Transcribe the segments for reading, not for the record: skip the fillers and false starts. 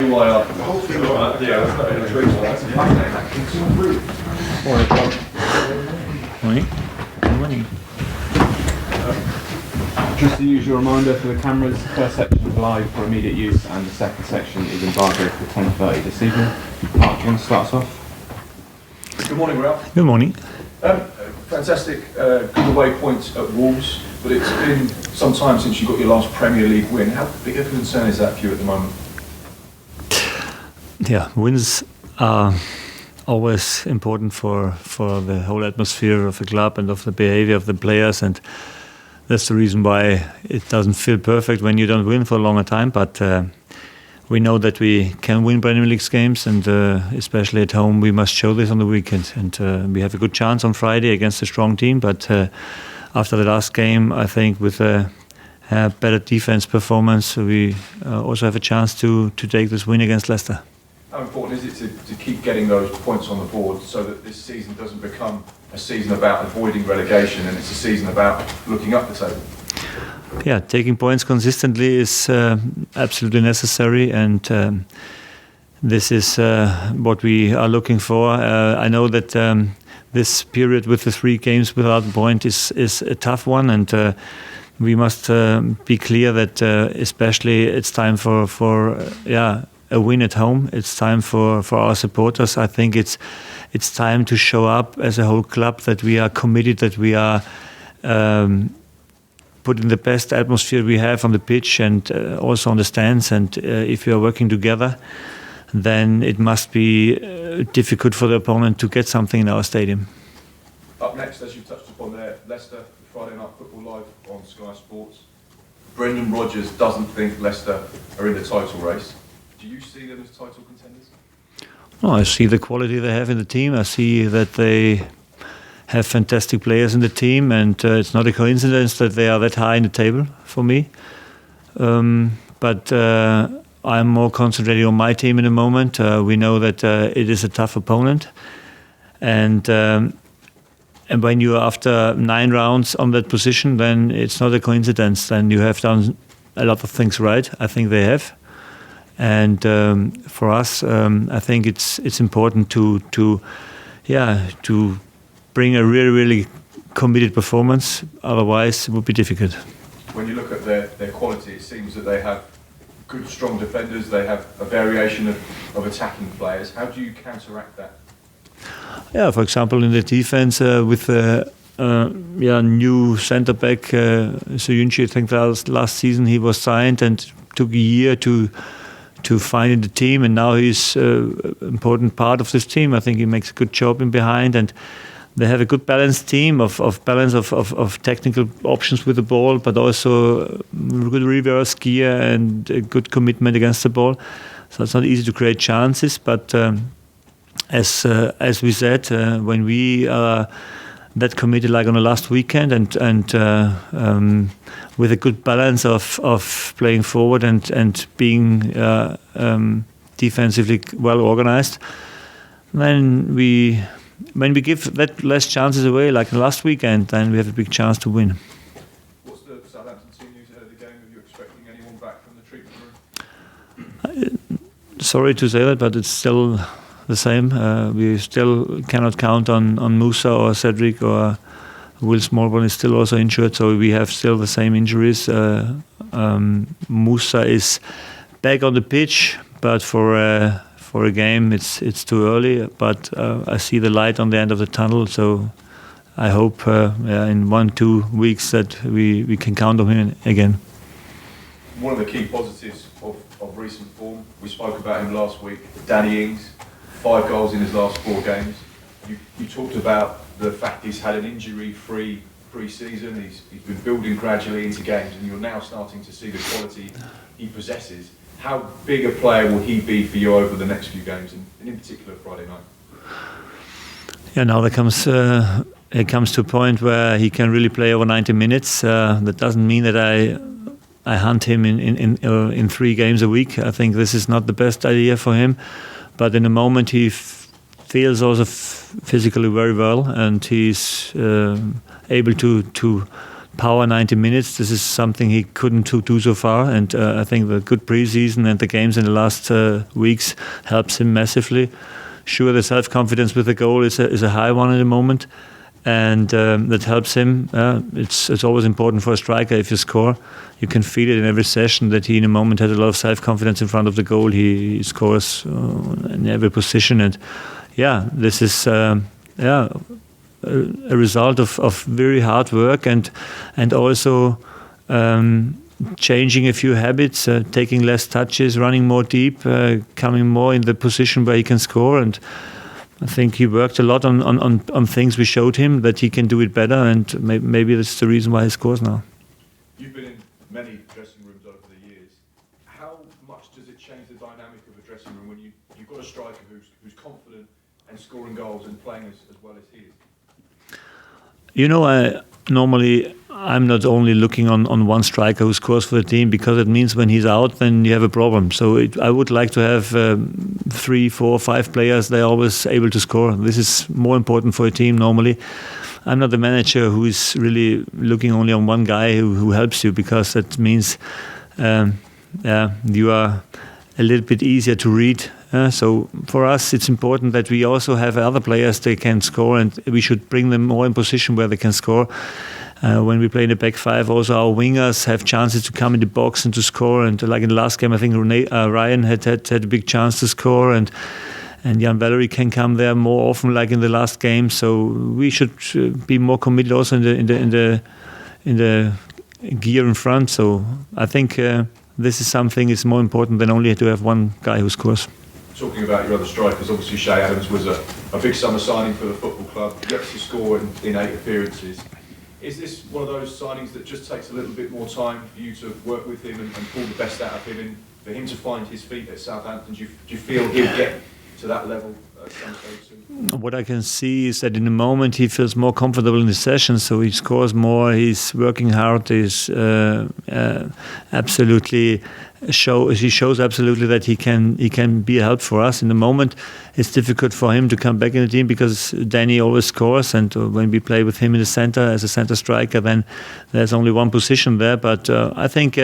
you why I... Morning. Morning. Just the usual reminder for the cameras, the first section is live for immediate use and the second section is embargoed for 10:30 this evening. Mark, do you want to start us off? Good morning, Ralph. Good morning. Fantastic good away points at Wolves, but it's been some time since you got your last Premier League win. How big a concern is that for you at the moment? Yeah, wins are always important for the whole atmosphere of the club and of the behavior of the players, and that's the reason why it doesn't feel perfect when you don't win for a longer time. But we know that we can win Premier League games, and especially at home, we must show this on the weekend. And we have a good chance on Friday against a strong team. But after the last game, I think with a better defense performance, we also have a chance to take this win against Leicester. How important is it to keep getting those points on the board so that this season doesn't become a season about avoiding relegation and it's a season about looking up the table? Yeah, taking points consistently is absolutely necessary, and this is what we are looking for. I know that this period with the 3 games without a point is a tough one, and we must be clear that especially it's time for a win at home. It's time for our supporters. I think it's time to show up as a whole club, that we are committed, that we are putting the best atmosphere we have on the pitch and also on the stands. And if we are working together, then it must be difficult for the opponent to get something in our stadium. Up next, as you touched upon there, Leicester, Friday Night Football Live on Sky Sports. Brendan Rodgers doesn't think Leicester are in the title race. Do you see them as title contenders? Oh, I see the quality they have in the team. I see that they have fantastic players in the team, and it's not a coincidence that they are that high in the table for me. But I'm more concentrating on my team in the moment. We know that it is a tough opponent, and when you are after 9 rounds on that position, then it's not a coincidence. Then you have done a lot of things right. I think they have. And for us, I think it's important to bring a really committed performance. Otherwise, it would be difficult. When you look at their quality, it seems that they have good, strong defenders. They have a variation of attacking players. How do you counteract that? Yeah, for example, in the defense with new centre back Soyuncu, I think last season he was signed and took a year to find in the team, and now he's an important part of this team. I think he makes a good job in behind, and they have a good balanced team of technical options with the ball, but also good reverse gear and a good commitment against the ball. So it's not easy to create chances, but as we said, when we are that committed like on the last weekend and with a good balance of playing forward and being defensively well organized, when we give that less chances away like last weekend, then we have a big chance to win. What's the Southampton team news ahead of the game? Are you expecting anyone back from the treatment room? Sorry to say that, but it's still the same. We still cannot count on Musa or Cedric, or Will Smallbone is still also injured, so we have still the same injuries. Musa is back on the pitch, but for a game it's too early. But I see the light on the end of the tunnel, so I hope in 1-2 weeks that we can count on him again. One of the key positives of recent form, we spoke about him last week, Danny Ings. 5 goals in his last 4 games. You talked about the fact he's had an injury-free pre-season. He's been building gradually into games, and you're now starting to see the quality he possesses. How big a player will he be for you over the next few games, and in particular Friday night? Yeah, now it comes to a point where he can really play over 90 minutes. That doesn't mean that I hunt him in 3 games a week. I think this is not the best idea for him. But in the moment, he feels also physically very well, and he's able to power 90 minutes. This is something he couldn't do so far, and I think the good preseason and the games in the last weeks helps him massively. Sure, the self-confidence with the goal is a high one at the moment, and that helps him. It's always important for a striker if you score. You can feel it in every session that he in a moment has a lot of self-confidence in front of the goal. He scores in every position, and this is a result of very hard work and also changing a few habits, taking less touches, running more deep, coming more in the position where he can score. And I think he worked a lot on things we showed him that he can do it better, and maybe that's the reason why he scores now. You've been in many dressing rooms over the years. How much does it change the dynamic of a dressing room when you've got a striker who's confident and scoring goals and playing as well as he is? I'm not only looking on one striker who scores for the team, because it means when he's out, then you have a problem. So I would like to have 3, 4, 5 players. They're always able to score. This is more important for a team normally. I'm not the manager who is really looking only on one guy who helps you, because that means you are a little bit easier to read. So for us, it's important that we also have other players that can score, and we should bring them more in position where they can score. When we play in the back five, also our wingers have chances to come in the box and to score. And like in the last game, I think Ryan had a big chance to score, and Jan Valery can come there more often, like in the last game. So we should be more committed also in the gear in front. So I think this is something is more important than only to have one guy who scores. Talking about your other strikers, obviously Shay Adams was a big summer signing for the football club. Yet to score in 8 appearances. Is this one of those signings that just takes a little bit more time for you to work with him and pull the best out of him, and for him to find his feet at Southampton? Do you feel he'll get to that level at some stage soon? What I can see is that in the moment he feels more comfortable in the session, so he scores more, he's working hard, he's absolutely he shows absolutely that he can be a help for us. In the moment it's difficult for him to come back in the team because Danny always scores, and when we play with him in the center as a center striker, then there's only one position there. But I think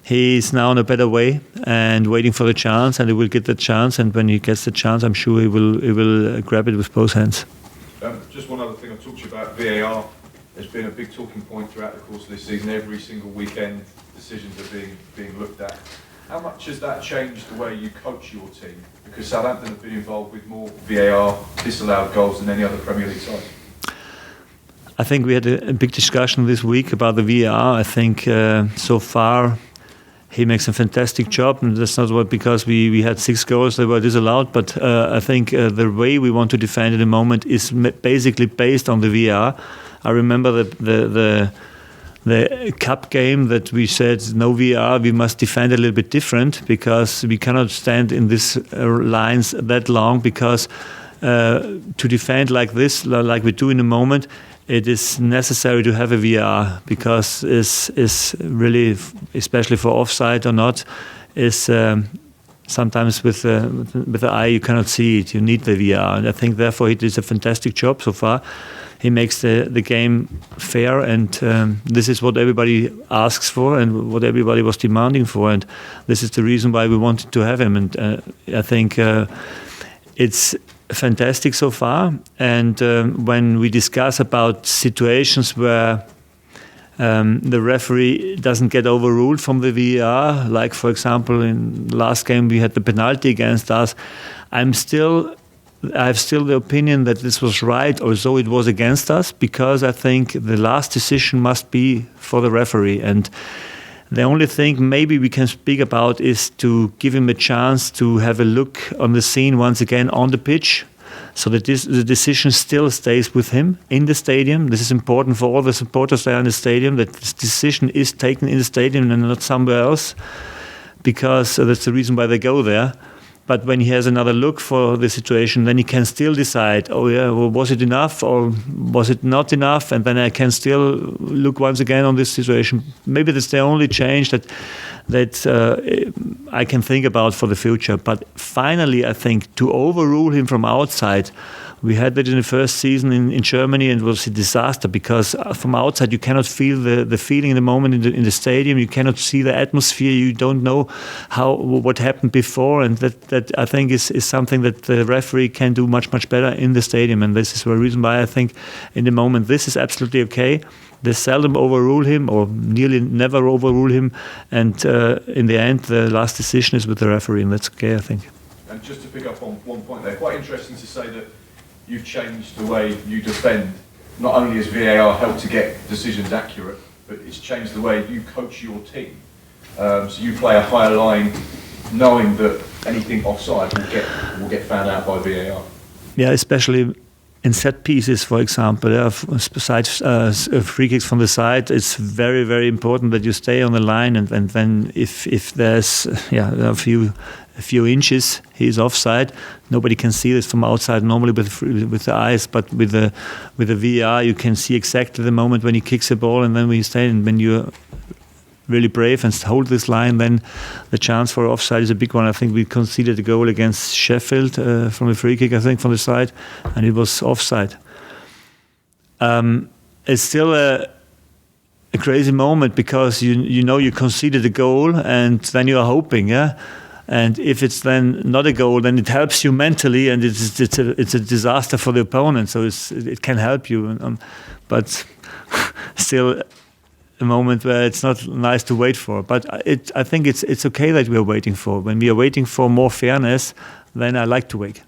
he's now in a better way and waiting for the chance, and he will get the chance, and when he gets the chance, I'm sure he will grab it with both hands. Just one other thing, I've talked to you about VAR. There's been a big talking point throughout the course of this season. Every single weekend, decisions are being looked at. How much has that changed the way you coach your team? Because Southampton have been involved with more VAR disallowed goals than any other Premier League side. I think we had a big discussion this week about the VAR. I think so far he makes a fantastic job, and that's not because we had 6 goals that were disallowed, but I think the way we want to defend at the moment is basically based on the VAR. I remember the cup game that we said no VAR, we must defend a little bit different, because we cannot stand in these lines that long, because to defend like this, like we do in the moment, it is necessary to have a VAR, because is really, especially for offside or not, is sometimes with the eye you cannot see it. You need the VAR, and I think therefore he did a fantastic job so far. He makes the game fair, and this is what everybody asks for and what everybody was demanding for, and this is the reason why we wanted to have him. And I think it's fantastic so far. And when we discuss about situations where the referee doesn't get overruled from the VAR, like for example in the last game we had the penalty against us, I have still the opinion that this was right, although it was against us, because I think the last decision must be for the referee. And the only thing maybe we can speak about is to give him a chance to have a look on the scene once again on the pitch, so that the decision still stays with him in the stadium. This is important for all the supporters there in the stadium, that this decision is taken in the stadium and not somewhere else, because that's the reason why they go there. But when he has another look for the situation, then he can still decide, was it enough or was it not enough? And then I can still look once again on this situation. Maybe that's the only change, that that I can think about for the future. But finally, I think to overrule him from outside, we had that in the first season in Germany, and it was a disaster because from outside you cannot feel the feeling in the moment in the stadium. You cannot see the atmosphere. You don't know what happened before, and that I think is something that the referee can do much better in the stadium. And this is the reason why I think in the moment this is absolutely okay. They seldom overrule him, or nearly never overrule him, and in the end the last decision is with the referee, and that's okay, I think. And just to pick up on one point there, quite interesting to say that you've changed the way you defend. Not only has VAR helped to get decisions accurate, but it's changed the way you coach your team. So you play a higher line, knowing that anything offside will get found out by VAR. Yeah, especially in set pieces, for example, besides free kicks from the side, it's very, very important that you stay on the line, and then if there's a few inches he's offside, nobody can see this from outside normally with the eyes, but with the VAR you can see exactly the moment when he kicks the ball, and then when you stay, and when you're really brave and hold this line, then the chance for offside is a big one. I think we conceded a goal against Sheffield from a free kick, I think, from the side, and it was offside. It's still a crazy moment because you know you conceded a goal, and then you are hoping, and if it's then not a goal, then it helps you mentally, and it's a disaster for the opponent. So it can help you, but still a moment where it's not nice to wait for. But I think it's okay that we are waiting for. When we are waiting for more fairness, then I like to wait.